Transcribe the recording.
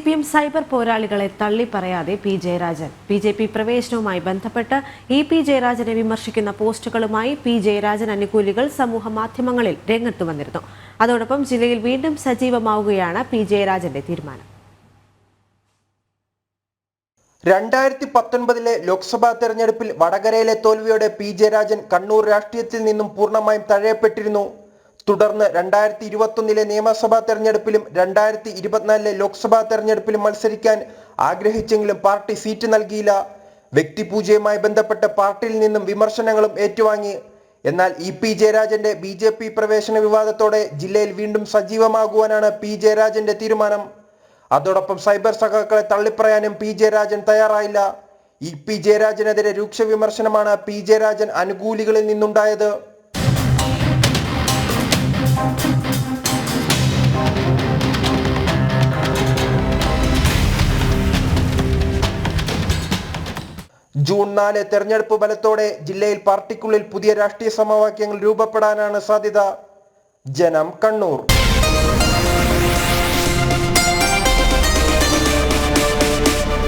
CPM സൈബർ പോരാളികളെ തള്ളിപ്പറയാതെ പി ജയരാജൻ. BJP പ്രവേശനവുമായി ബന്ധപ്പെട്ട് പി ജയരാജനെ വിമർശിക്കുന്ന പോസ്റ്റുകളുമായി പി ജയരാജൻ അനുകൂലികൾ സമൂഹ മാധ്യമങ്ങളിൽ രംഗത്ത് വന്നിരുന്നു. അതോടൊപ്പം ജില്ലയിൽ വീണ്ടും സജീവമാവുകയാണ് പി ജയരാജന്റെ തീരുമാനം. 2019 ലോക്സഭാ തെരഞ്ഞെടുപ്പിൽ വടകരയിലെ തോൽവിയോടെ പി ജയരാജൻ കണ്ണൂർ രാഷ്ട്രീയത്തിൽ നിന്നും പൂർണ്ണമായും തഴയപ്പെട്ടിരുന്നു. തുടർന്ന് 2021 നിയമസഭാ തെരഞ്ഞെടുപ്പിലും 2024 ലോക്സഭാ തെരഞ്ഞെടുപ്പിലും മത്സരിക്കാൻ ആഗ്രഹിച്ചെങ്കിലും പാർട്ടി സീറ്റ് നൽകിയില്ല. വ്യക്തിപൂജയുമായി ബന്ധപ്പെട്ട് പാർട്ടിയിൽ നിന്നും വിമർശനങ്ങളും ഏറ്റുവാങ്ങി. എന്നാൽ പി ജയരാജന്റെ BJP പ്രവേശന വിവാദത്തോടെ ജില്ലയിൽ വീണ്ടും സജീവമാകുവാനാണ് പി ജയരാജന്റെ തീരുമാനം. അതോടൊപ്പം സൈബർ സഖാക്കളെ തള്ളിപ്പറയാനും പി ജയരാജൻ തയ്യാറായില്ല. പി ജയരാജനെതിരെ രൂക്ഷ വിമർശനമാണ് പി ജയരാജൻ അനുകൂലികളിൽ നിന്നുണ്ടായത്. ജൂൺ 4 തെരഞ്ഞെടുപ്പ് ഫലത്തോടെ ജില്ലയിൽ പാർട്ടിക്കുള്ളിൽ പുതിയ രാഷ്ട്രീയ സമവാക്യങ്ങൾ രൂപപ്പെടാനാണ് സാധ്യത. ജനം, കണ്ണൂർ.